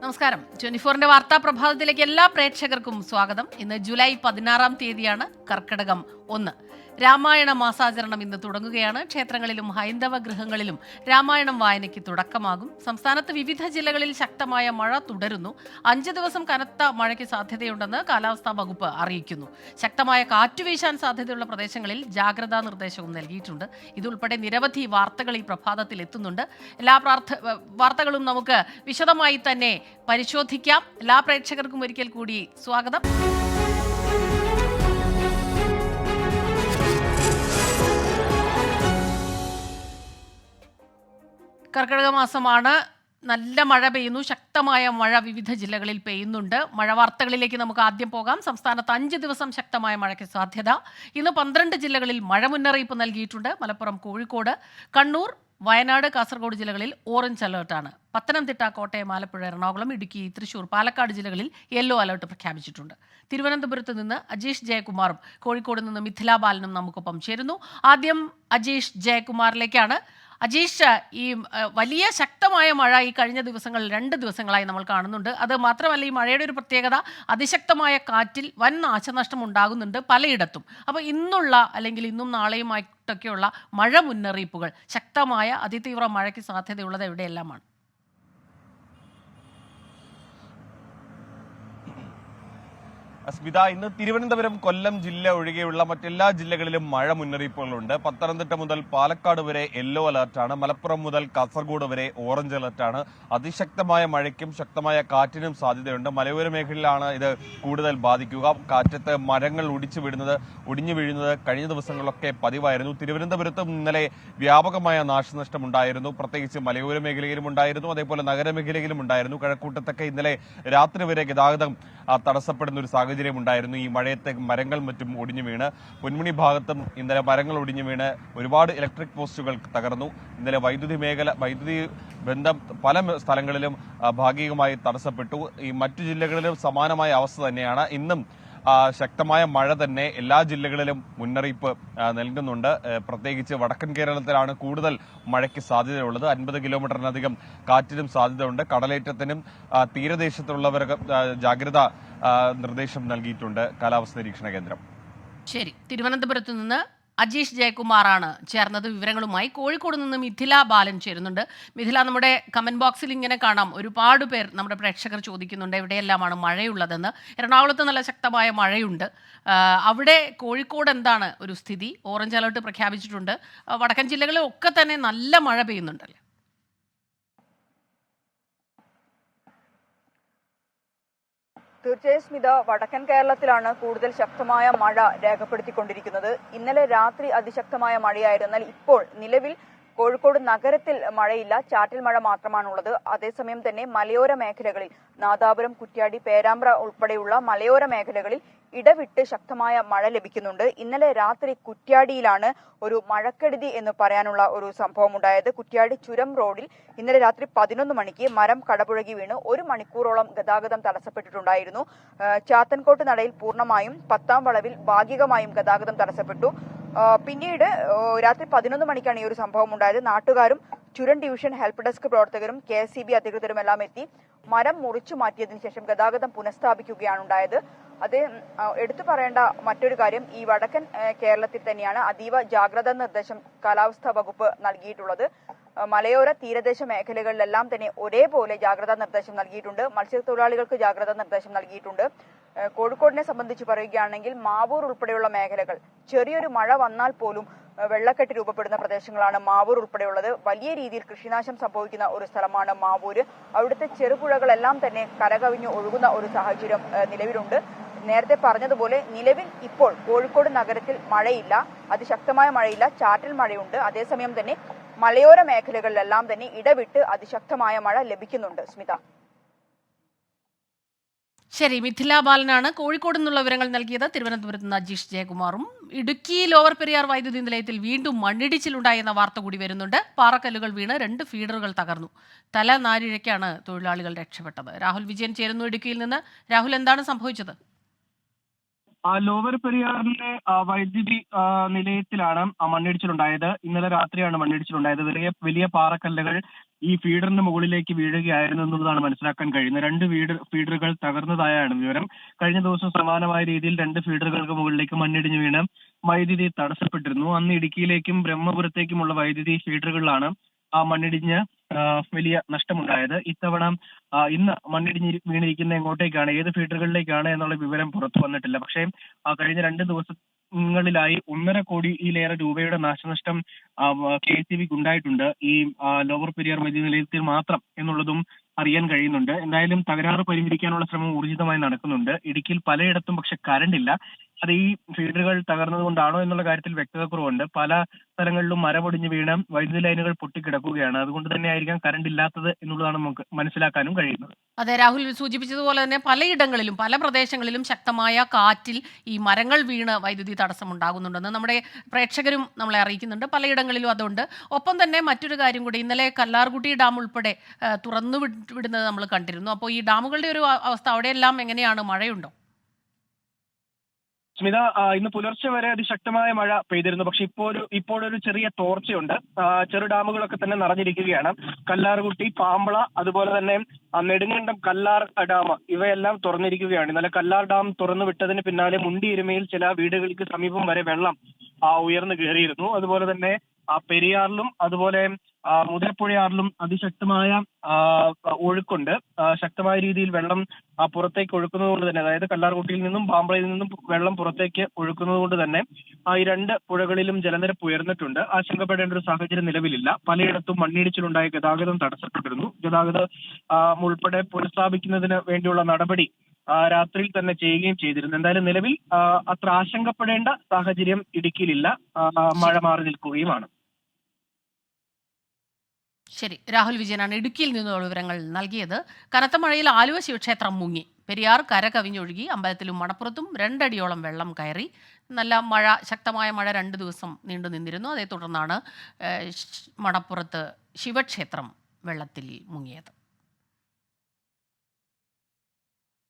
നമസ്കാരം. 24ന്റെ വാർത്താ പ്രഭാതത്തിലേക്ക് എല്ലാ പ്രേക്ഷകർക്കും സ്വാഗതം. ഇന്ന് ജൂലൈ 16 തീയതിയാണ്, കർക്കിടകം 1. രാമായണ മാസാചരണം ഇന്ന് തുടങ്ങുകയാണ്. ക്ഷേത്രങ്ങളിലും ഹൈന്ദവ ഗൃഹങ്ങളിലും രാമായണം വായനയ്ക്ക് തുടക്കമാകും. സംസ്ഥാനത്ത് വിവിധ ജില്ലകളിൽ ശക്തമായ മഴ തുടരുന്നു. 5 ദിവസം കനത്ത മഴയ്ക്ക് സാധ്യതയുണ്ടെന്ന് കാലാവസ്ഥാ വകുപ്പ് അറിയിക്കുന്നു. ശക്തമായ കാറ്റുവീശാൻ സാധ്യതയുള്ള പ്രദേശങ്ങളിൽ ജാഗ്രതാ നിർദ്ദേശവും നൽകിയിട്ടുണ്ട്. ഇതുൾപ്പെടെ നിരവധി വാർത്തകൾ ഈ പ്രഭാതത്തിൽ എത്തുന്നുണ്ട്. എല്ലാ വാർത്തകളും നമുക്ക് വിശദമായി തന്നെ പരിശോധിക്കാം. എല്ലാ പ്രേക്ഷകർക്കും ഒരിക്കൽ കൂടി സ്വാഗതം. കർക്കിടക മാസമാണ്. നല്ല മഴ പെയ്യുന്നു. ശക്തമായ മഴ വിവിധ ജില്ലകളിൽ പെയ്യുന്നുണ്ട്. മഴ വാർത്തകളിലേക്ക് നമുക്ക് ആദ്യം പോകാം. സംസ്ഥാനത്ത് 5 ദിവസം ശക്തമായ മഴയ്ക്ക് സാധ്യത. ഇന്ന് 12 ജില്ലകളിൽ മഴ മുന്നറിയിപ്പ് നൽകിയിട്ടുണ്ട്. മലപ്പുറം, കോഴിക്കോട്, കണ്ണൂർ, വയനാട്, കാസർഗോഡ് ജില്ലകളിൽ ഓറഞ്ച് അലേർട്ടാണ്. പത്തനംതിട്ട, കോട്ടയം, ആലപ്പുഴ, എറണാകുളം, ഇടുക്കി, തൃശൂർ, പാലക്കാട് ജില്ലകളിൽ യെല്ലോ അലേർട്ട് പ്രഖ്യാപിച്ചിട്ടുണ്ട്. തിരുവനന്തപുരത്ത് നിന്ന് അജീഷ് ജയകുമാറും കോഴിക്കോട് നിന്ന് മിഥില ബാലനും നമുക്കൊപ്പം ചേരുന്നു. ആദ്യം അജീഷ് ജയകുമാറിലേക്കാണ്. അജീഷ്, ഈ വലിയ ശക്തമായ മഴ ഈ കഴിഞ്ഞ ദിവസങ്ങളിൽ 2 ദിവസങ്ങളായി നമ്മൾ കാണുന്നുണ്ട്. അത് മാത്രമല്ല, ഈ മഴയുടെ ഒരു പ്രത്യേകത, അതിശക്തമായ കാറ്റിൽ വൻ നാശനഷ്ടം ഉണ്ടാകുന്നുണ്ട് പലയിടത്തും. അപ്പോൾ അല്ലെങ്കിൽ ഇന്നും നാളെയുമായിട്ടൊക്കെയുള്ള മഴ മുന്നറിയിപ്പുകൾ, ശക്തമായ അതിതീവ്ര മഴയ്ക്ക് സാധ്യതയുള്ളത് എവിടെയെല്ലാമാണ്? സ്മിത, ഇന്ന് തിരുവനന്തപുരം, കൊല്ലം ജില്ല ഒഴികെയുള്ള മറ്റെല്ലാ ജില്ലകളിലും മഴ മുന്നറിയിപ്പുകളുണ്ട്. പത്തനംതിട്ട മുതൽ പാലക്കാട് വരെ യെല്ലോ അലർട്ടാണ്. മലപ്പുറം മുതൽ കാസർഗോഡ് വരെ ഓറഞ്ച് അലർട്ടാണ്. അതിശക്തമായ മഴയ്ക്കും ശക്തമായ കാറ്റിനും സാധ്യതയുണ്ട്. മലയോര മേഖലയിലാണ് ഇത് കൂടുതൽ ബാധിക്കുക. കാറ്റത്ത് മരങ്ങൾ ഒടിഞ്ഞു വീഴുന്നത് കഴിഞ്ഞ ദിവസങ്ങളിലൊക്കെ പതിവായിരുന്നു. തിരുവനന്തപുരത്തും ഇന്നലെ വ്യാപകമായ നാശനഷ്ടം ഉണ്ടായിരുന്നു. പ്രത്യേകിച്ച് മലയോര മേഖലയിലും ഉണ്ടായിരുന്നു, അതേപോലെ നഗരമേഖലയിലും ഉണ്ടായിരുന്നു. കഴക്കൂട്ടത്തൊക്കെ ഇന്നലെ രാത്രി വരെ ഗതാഗതം തടസ്സപ്പെടുന്ന ഒരു സാഹചര്യം ഉണ്ടായിരുന്നു. ഈ മഴയത്തെ മരങ്ങൾ മറ്റും ഒടിഞ്ഞു വീണ് പൊന്മുടി ഭാഗത്തും ഇന്നലെ മരങ്ങൾ ഒടിഞ്ഞു വീണ് ഒരുപാട് ഇലക്ട്രിക് പോസ്റ്റുകൾ തകർന്നു. ഇന്നലെ വൈദ്യുതി ബന്ധം പല സ്ഥലങ്ങളിലും ഭാഗികമായി തടസ്സപ്പെട്ടു. ഈ മറ്റു ജില്ലകളിലും സമാനമായ അവസ്ഥ തന്നെയാണ്. ഇന്നും ശക്തമായ മഴ തന്നെ എല്ലാ ജില്ലകളിലും മുന്നറിയിപ്പ് നൽകുന്നുണ്ട്. പ്രത്യേകിച്ച് വടക്കൻ കേരളത്തിലാണ് കൂടുതൽ മഴയ്ക്ക് സാധ്യതയുള്ളത്. 50 കിലോമീറ്ററിനധികം കാറ്റിനും സാധ്യതയുണ്ട്. കടലേറ്റത്തിനും തീരദേശത്തുള്ളവർക്ക് ജാഗ്രതാ നിർദ്ദേശം നൽകിയിട്ടുണ്ട് കാലാവസ്ഥ നിരീക്ഷണ കേന്ദ്രം. ശരി, തിരുവനന്തപുരത്ത് നിന്ന് അജീഷ് ജയകുമാറാണ് ചേർന്നത് വിവരങ്ങളുമായി. കോഴിക്കോട് നിന്ന് മിഥില ബാലൻ ചേരുന്നുണ്ട്. മിഥില, നമ്മുടെ കമന്റ് ബോക്സിൽ ഇങ്ങനെ കാണാം, ഒരുപാട് പേർ, നമ്മുടെ പ്രേക്ഷകർ ചോദിക്കുന്നുണ്ട് എവിടെയെല്ലാമാണ് മഴയുള്ളതെന്ന്. എറണാകുളത്ത് നല്ല ശക്തമായ മഴയുണ്ട്. അവിടെ കോഴിക്കോട് എന്താണ് ഒരു സ്ഥിതി? ഓറഞ്ച് അലർട്ട് പ്രഖ്യാപിച്ചിട്ടുണ്ട്. വടക്കൻ ജില്ലകളിൽ ഒക്കെ തന്നെ നല്ല മഴ പെയ്യുന്നുണ്ടല്ലേ? തീർച്ചയായും സ്മിത, വടക്കൻ കേരളത്തിലാണ് കൂടുതൽ ശക്തമായ മഴ രേഖപ്പെടുത്തിക്കൊണ്ടിരിക്കുന്നത്. ഇന്നലെ രാത്രി അതിശക്തമായ മഴയായിരുന്നു. എന്നാൽ ഇപ്പോൾ നിലവിൽ കോഴിക്കോട് നഗരത്തിൽ മഴയില്ല, ചാറ്റൽ മഴ മാത്രമാണുള്ളത്. അതേസമയം തന്നെ മലയോര മേഖലകളിൽ നാദാപുരം, കുറ്റ്യാടി, പേരാമ്പ്ര ഉൾപ്പെടെയുള്ള മലയോര മേഖലകളിൽ ഇടവിട്ട് ശക്തമായ മഴ ലഭിക്കുന്നുണ്ട്. ഇന്നലെ രാത്രി കുറ്റ്യാടിയിലാണ് ഒരു മഴക്കെടുതി എന്ന് പറയാനുള്ള ഒരു സംഭവം ഉണ്ടായത്. കുറ്റ്യാടി ചുരം റോഡിൽ ഇന്നലെ രാത്രി 11 മണിക്ക് മരം കടപുഴകി വീണ് 1 മണിക്കൂറോളം ഗതാഗതം തടസ്സപ്പെട്ടിട്ടുണ്ടായിരുന്നു. ചാത്തൻകോട്ട് നടയിൽ പൂർണ്ണമായും, 10-ാം വളവിൽ ഭാഗികമായും ഗതാഗതം തടസ്സപ്പെട്ടു. പിന്നീട് രാത്രി 11 മണിക്കാണ് ഈ ഒരു സംഭവം ഉണ്ടായത്. നാട്ടുകാരും ചുരം ഡിവിഷൻ ഹെൽപ്പ് ഡെസ്ക് പ്രവർത്തകരും KSEB അധികൃതരും എല്ലാം എത്തി മരം മുറിച്ചു മാറ്റിയതിനു ശേഷം ഗതാഗതം പുനഃസ്ഥാപിക്കുകയാണ് ഉണ്ടായത്. അത് എടുത്തു പറയേണ്ട മറ്റൊരു കാര്യം, ഈ വടക്കൻ കേരളത്തിൽ തന്നെയാണ് അതീവ ജാഗ്രതാ നിർദ്ദേശം കാലാവസ്ഥാ വകുപ്പ് നൽകിയിട്ടുള്ളത്. മലയോര തീരദേശ മേഖലകളിലെല്ലാം തന്നെ ഒരേപോലെ ജാഗ്രതാ നിർദ്ദേശം നൽകിയിട്ടുണ്ട്. മത്സ്യത്തൊഴിലാളികൾക്ക് ജാഗ്രതാ നിർദ്ദേശം നൽകിയിട്ടുണ്ട്. കോഴിക്കോടിനെ സംബന്ധിച്ച് പറയുകയാണെങ്കിൽ മാവൂർ ഉൾപ്പെടെയുള്ള മേഖലകൾ, ചെറിയൊരു മഴ വന്നാൽ പോലും വെള്ളക്കെട്ട് രൂപപ്പെടുന്ന പ്രദേശങ്ങളാണ് മാവൂർ ഉൾപ്പെടെയുള്ളത്. വലിയ രീതിയിൽ കൃഷിനാശം സംഭവിക്കുന്ന ഒരു സ്ഥലമാണ് മാവൂര്. അവിടുത്തെ ചെറുപുഴകളെല്ലാം തന്നെ കരകവിഞ്ഞ് ഒഴുകുന്ന ഒരു സാഹചര്യം നിലവിലുണ്ട്. നേരത്തെ പറഞ്ഞതുപോലെ നിലവിൽ ഇപ്പോൾ കോഴിക്കോട് നഗരത്തിൽ മഴയില്ല, അതിശക്തമായ മഴയില്ല, ചാറ്റൽ മഴയുണ്ട്. അതേസമയം തന്നെ മലയോര മേഖലകളിലെല്ലാം തന്നെ ഇടവിട്ട് അതിശക്തമായ മഴ ലഭിക്കുന്നുണ്ട്. സ്മിത. ശരി, മിഥില ബാലനാണ് കോഴിക്കോട് നിന്നുള്ള വിവരങ്ങൾ നൽകിയത്. തിരുവനന്തപുരത്ത് നിന്ന് അജീഷ് ജയകുമാറും. ഇടുക്കി ലോവർ പെരിയാർ വൈദ്യുതി നിലയത്തിൽ വീണ്ടും മണ്ണിടിച്ചിലുണ്ടായെന്ന വാർത്ത കൂടി വരുന്നുണ്ട്. പാറക്കല്ലുകൾ വീണ് 2 ഫീഡറുകൾ തകർന്നു. തലനാരിഴയ്ക്കാണ് തൊഴിലാളികൾ രക്ഷപ്പെട്ടത്. രാഹുൽ വിജയൻ ചേരുന്നു ഇടുക്കിയിൽ നിന്ന്. രാഹുൽ, എന്താണ് സംഭവിച്ചത്? ലോവർ പെരിയാറിലെ വൈദ്യുതി നിലയത്തിലാണ് മണ്ണിടിച്ചിലുണ്ടായത്. ഇന്നലെ രാത്രിയാണ് മണ്ണിടിച്ചിലുണ്ടായത്. വലിയ പാറക്കല്ലുകൾ ഈ ഫീഡറിന് മുകളിലേക്ക് വീഴുകയായിരുന്നു എന്നുള്ളതാണ് മനസ്സിലാക്കാൻ കഴിയുന്നത്. രണ്ട് ഫീഡറുകൾ തകർന്നതായാണ് വിവരം. കഴിഞ്ഞ ദിവസം സമാനമായ രീതിയിൽ 2 ഫീഡറുകൾക്ക് മുകളിലേക്ക് മണ്ണിടിഞ്ഞ് വീണ് വൈദ്യുതി തടസ്സപ്പെട്ടിരുന്നു. അന്ന് ഇടുക്കിയിലേക്കും ബ്രഹ്മപുരത്തേക്കുമുള്ള വൈദ്യുതി ഫീഡറുകളിലാണ് ആ മണ്ണിടിഞ്ഞ് വലിയ നഷ്ടമുണ്ടായത്. ഇത്തവണ ഇന്ന് മണ്ണിടിഞ്ഞ് വീണിരിക്കുന്ന എങ്ങോട്ടേക്കാണ്, ഏത് ഫീഡറുകളിലേക്കാണ് എന്നുള്ള വിവരം പുറത്തു വന്നിട്ടില്ല. പക്ഷേ കഴിഞ്ഞ 2 ദിവസങ്ങളിലായി 1.5 കോടിയിലേറെ രൂപയുടെ നാശനഷ്ടം KSEBിക്ക് ഉണ്ടായിട്ടുണ്ട് ഈ ലോവർ പെരിയാർ വൈദ്യുതി നിലയത്തിൽ മാത്രം എന്നുള്ളതും അറിയാൻ കഴിയുന്നുണ്ട്. എന്തായാലും തകരാറ് പരിഹരിക്കാനുള്ള ശ്രമം ഊർജിതമായി നടക്കുന്നുണ്ട്. ഇടുക്കിയിൽ പലയിടത്തും പക്ഷെ കറണ്ട് ഇല്ല. അത് ഈ ഫീഡറുകൾ തകർന്നതുകൊണ്ടാണോ എന്നുള്ള കാര്യത്തിൽ വ്യക്തതക്കുറവുണ്ട്. പല സ്ഥലങ്ങളിലും മരമൊടിഞ്ഞ് വീണ് വൈദ്യുതി ലൈനുകൾ പൊട്ടിക്കിടക്കുകയാണ്. അതുകൊണ്ട് തന്നെ ആയിരിക്കാം കറണ്ട് ഇല്ലാത്തത് എന്നുള്ളതാണ് നമുക്ക് മനസ്സിലാക്കാനും കഴിയുന്നത്. അതെ, രാഹുൽ സൂചിപ്പിച്ചതുപോലെ തന്നെ പലയിടങ്ങളിലും പല പ്രദേശങ്ങളിലും ശക്തമായ കാറ്റിൽ ഈ മരങ്ങൾ വീണ് വൈദ്യുതി തടസ്സമുണ്ടാകുന്നുണ്ടെന്ന് നമ്മുടെ പ്രേക്ഷകരും നമ്മളെ അറിയിക്കുന്നുണ്ട്. പലയിടങ്ങളിലും അതുണ്ട്. ഒപ്പം തന്നെ മറ്റൊരു കാര്യം കൂടി, ഇന്നലെ കല്ലാർകുട്ടി ഡാം ഉൾപ്പെടെ തുറന്നു വിടുന്നത് നമ്മൾ കണ്ടിരുന്നു. അപ്പോൾ ഈ ഡാമുകളുടെ ഒരു അവസ്ഥ അവിടെയെല്ലാം എങ്ങനെയാണ്? മഴയുണ്ടോ? സ്മിത, ഇന്ന് പുലർച്ചെ വരെ അതിശക്തമായ മഴ പെയ്തിരുന്നു. പക്ഷെ ഇപ്പോഴൊരു ചെറിയ തോർച്ചയുണ്ട്. ചെറു ഡാമുകളൊക്കെ തന്നെ നിറഞ്ഞിരിക്കുകയാണ്. കല്ലാർകുട്ടി, പാമ്പള, അതുപോലെ തന്നെ നെടുങ്കണ്ടം കല്ലാർ ഡാം ഇവയെല്ലാം തുറന്നിരിക്കുകയാണ്. ഇന്നലെ കല്ലാർ ഡാം തുറന്നു വിട്ടതിന് പിന്നാലെ മുണ്ടിയിരുമയിൽ ചില വീടുകൾക്ക് സമീപം വരെ വെള്ളം ഉയർന്നു കയറിയിരുന്നു. അതുപോലെ തന്നെ പെരിയാറിലും അതുപോലെ മുതലപ്പുഴയാറിലും അതിശക്തമായ ഒഴുക്കുണ്ട്. ശക്തമായ രീതിയിൽ വെള്ളം പുറത്തേക്ക് ഒഴുക്കുന്നത് കൊണ്ട് തന്നെ, അതായത് കല്ലാർകുട്ടിയിൽ നിന്നും പാമ്പളയിൽ നിന്നും വെള്ളം പുറത്തേക്ക് ഒഴുക്കുന്നത് കൊണ്ട് തന്നെ ഈ 2 പുഴകളിലും ജലനിരപ്പ് ഉയർന്നിട്ടുണ്ട്. ആശങ്കപ്പെടേണ്ട ഒരു സാഹചര്യം നിലവിലില്ല. പലയിടത്തും മണ്ണിടിച്ചിലുണ്ടായ ഗതാഗതം തടസ്സപ്പെട്ടിരുന്നു. ഗതാഗതം ഉൾപ്പെടെ പുനഃസ്ഥാപിക്കുന്നതിന് വേണ്ടിയുള്ള നടപടി രാത്രിയിൽ തന്നെ ചെയ്യുകയും ചെയ്തിരുന്നു. എന്തായാലും നിലവിൽ അത്ര ആശങ്കപ്പെടേണ്ട സാഹചര്യം ഇടുക്കിയിലില്ല. മഴ മാറി നിൽക്കുകയുമാണ്. ശരി, രാഹുൽ വിജയനാണ് ഇടുക്കിയിൽ നിന്നുള്ള വിവരങ്ങൾ നൽകിയത്. കനത്ത മഴയിൽ ആലുവ ശിവക്ഷേത്രം മുങ്ങി. പെരിയാർ കര കവിഞ്ഞൊഴുകി. അമ്പലത്തിലും മണപ്പുറത്തും 2 അടിയോളം വെള്ളം കയറി. നല്ല മഴ, ശക്തമായ മഴ 2 ദിവസം നീണ്ടു നിന്നിരുന്നു. അതേ തുടർന്നാണ് മണപ്പുറത്ത് ശിവക്ഷേത്രം വെള്ളത്തിൽ മുങ്ങിയത്.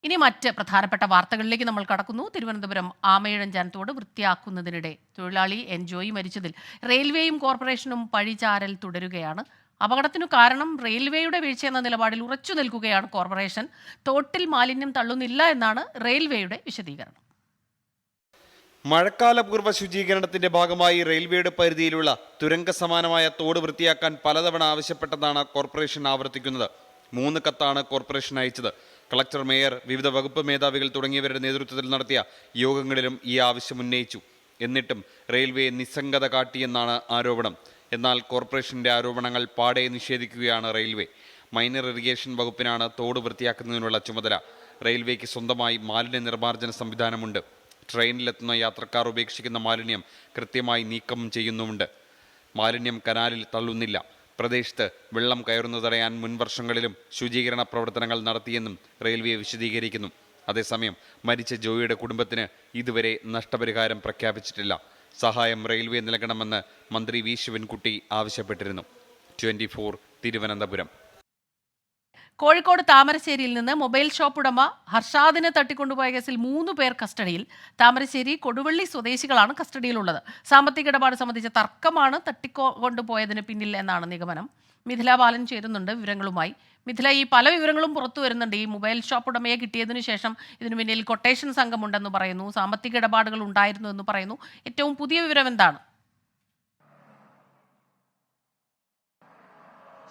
ഇനി മറ്റ് പ്രധാനപ്പെട്ട വാർത്തകളിലേക്ക് നമ്മൾ കടക്കുന്നു. തിരുവനന്തപുരം ആമയിഴഞ്ചാൻ തോട് വൃത്തിയാക്കുന്നതിനിടെ തൊഴിലാളി എൻജോയി മരിച്ചതിൽ റെയിൽവേയും കോർപ്പറേഷനും പഴിചാരൽ തുടരുകയാണ്. അപകടത്തിനു കാരണം റെയിൽവേയുടെ വീഴ്ചയെന്ന നിലപാടിൽ ഉറച്ചു നിൽക്കുകയാണ് കോർപ്പറേഷൻ. തോട്ടിൽ മാലിന്യം തള്ളുന്നില്ല എന്നാണ് റെയിൽവേയുടെ വിശദീകരണം. മഴക്കാലപൂർവ്വ ശുചീകരണത്തിന്റെ ഭാഗമായി റെയിൽവേയുടെ പരിധിയിലുള്ള തുരങ്ക സമാനമായ തോട് വൃത്തിയാക്കാൻ പലതവണ ആവശ്യപ്പെട്ടതാണ് കോർപ്പറേഷൻ ആവർത്തിക്കുന്നത്. 3 കത്താണ് കോർപ്പറേഷൻ അയച്ചത്. കളക്ടർ, മേയർ, വിവിധ വകുപ്പ് മേധാവികൾ തുടങ്ങിയവരുടെ നേതൃത്വത്തിൽ നടത്തിയ യോഗങ്ങളിലും ഈ ആവശ്യം ഉന്നയിച്ചു. എന്നിട്ടും റെയിൽവേ നിസ്സംഗത കാട്ടിയെന്നാണ് ആരോപണം. എന്നാൽ കോർപ്പറേഷന്റെ ആരോപണങ്ങൾ പാടെ നിഷേധിക്കുകയാണ് റെയിൽവേ. മൈനർ ഇറിഗേഷൻ വകുപ്പിനാണ് തോട് വൃത്തിയാക്കുന്നതിനുള്ള ചുമതല. റെയിൽവേക്ക് സ്വന്തമായി മാലിന്യ നിർമ്മാർജ്ജന സംവിധാനമുണ്ട്. ട്രെയിനിലെത്തുന്ന യാത്രക്കാർ ഉപേക്ഷിക്കുന്ന മാലിന്യം കൃത്യമായി നീക്കം ചെയ്യുന്നുമുണ്ട്. മാലിന്യം കനാലിൽ തള്ളുന്നില്ല. പ്രദേശത്ത് വെള്ളം കയറുന്നത് തടയാൻ മുൻവർഷങ്ങളിലും ശുചീകരണ പ്രവർത്തനങ്ങൾ നടത്തിയെന്നും റെയിൽവേ വിശദീകരിക്കുന്നു. അതേസമയം മരിച്ച ജോയിയുടെ കുടുംബത്തിന് ഇതുവരെ നഷ്ടപരിഹാരം പ്രഖ്യാപിച്ചിട്ടില്ല. സഹായം റെയിൽവേ നൽകണമെന്ന് മന്ത്രി വി ശിവൻകുട്ടി ആവശ്യപ്പെട്ടിരുന്നു. 24 തിരുവനന്തപുരം. കോഴിക്കോട് താമരശ്ശേരിയിൽ നിന്ന് മൊബൈൽ ഷോപ്പ് ഉടമ ഹർഷാദിനെ തട്ടിക്കൊണ്ടുപോയ കേസിൽ 3 പേർ കസ്റ്റഡിയിൽ. താമരശ്ശേരി കൊടുവള്ളി സ്വദേശികളാണ് കസ്റ്റഡിയിലുള്ളത്. സാമ്പത്തിക ഇടപാട് സംബന്ധിച്ച തർക്കമാണ് തട്ടിക്കൊണ്ടുപോയതിന് പിന്നിൽ എന്നാണ് നിഗമനം. മിഥില ബാലൻ ചേരുന്നുണ്ട് വിവരങ്ങളുമായി. മിഥില, ഈ പല വിവരങ്ങളും പുറത്തു വരുന്നുണ്ട്. ഈ മൊബൈൽ ഷോപ്പ് ഉടമയെ കിട്ടിയതിനു ശേഷം ഇതിനു പിന്നിൽ കൊട്ടേഷൻ സംഘമുണ്ടെന്ന് പറയുന്നു, സാമ്പത്തിക ഇടപാടുകൾ ഉണ്ടായിരുന്നു എന്ന് പറയുന്നു. ഏറ്റവും പുതിയ വിവരം എന്താണ്?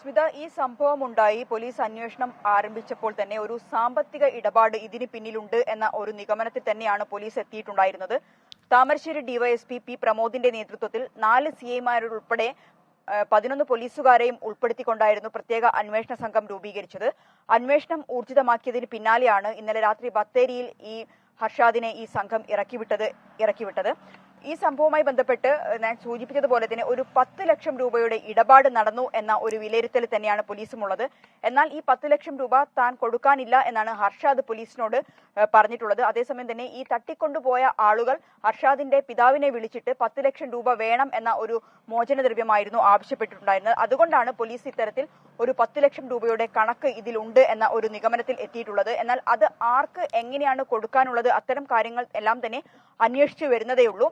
സ്മിത, ഈ സംഭവം ഉണ്ടായി പോലീസ് അന്വേഷണം ആരംഭിച്ചപ്പോൾ തന്നെ ഒരു സാമ്പത്തിക ഇടപാട് ഇതിന് പിന്നിലുണ്ട് എന്ന ഒരു നിഗമനത്തിൽ തന്നെയാണ് പോലീസ് എത്തിയിട്ടുണ്ടായിരുന്നത്. താമരശ്ശേരി ഡിവൈഎസ്പി പി പ്രമോദിന്റെ നേതൃത്വത്തിൽ 4 CIമാരുൾപ്പെടെ 11 പോലീസുകാരെയും ഉൾപ്പെടുത്തിക്കൊണ്ടായിരുന്നു പ്രത്യേക അന്വേഷണ സംഘം രൂപീകരിച്ചത്. അന്വേഷണം ഊർജിതമാക്കിയതിന് പിന്നാലെയാണ് ഇന്നലെ രാത്രി ബത്തേരിയിൽ ഈ ഹർഷാദിനെ ഈ സംഘം ഇറക്കിവിട്ടത്. ഈ സംഭവവുമായി ബന്ധപ്പെട്ട് ഞാൻ സൂചിപ്പിച്ചതുപോലെ തന്നെ ഒരു 10 ലക്ഷം രൂപയുടെ ഇടപാട് നടന്നു എന്ന ഒരു വിലയിരുത്തൽ തന്നെയാണ് പോലീസുമുള്ളത്. എന്നാൽ ഈ 10 ലക്ഷം രൂപ താൻ കൊടുക്കാനില്ല എന്നാണ് ഹർഷാദ് പോലീസിനോട് പറഞ്ഞിട്ടുള്ളത്. അതേസമയം തന്നെ ഈ തട്ടിക്കൊണ്ടുപോയ ആളുകൾ ഹർഷാദിന്റെ പിതാവിനെ വിളിച്ചിട്ട് 10 ലക്ഷം രൂപ വേണം എന്ന ഒരു മോചനദ്രവ്യമായിരുന്നു ആവശ്യപ്പെട്ടിട്ടുണ്ടായിരുന്നത്. അതുകൊണ്ടാണ് പോലീസ് ഇത്തരത്തിൽ ഒരു 10 ലക്ഷം രൂപയുടെ കണക്ക് ഇതിലുണ്ട് എന്ന ഒരു നിഗമനത്തിൽ എത്തിയിട്ടുള്ളത്. എന്നാൽ അത് ആർക്ക് എങ്ങനെയാണ് കൊടുക്കാനുള്ളത്, അത്തരം കാര്യങ്ങൾ എല്ലാം തന്നെ അന്വേഷിച്ചു വരുന്നതേയുള്ളൂ.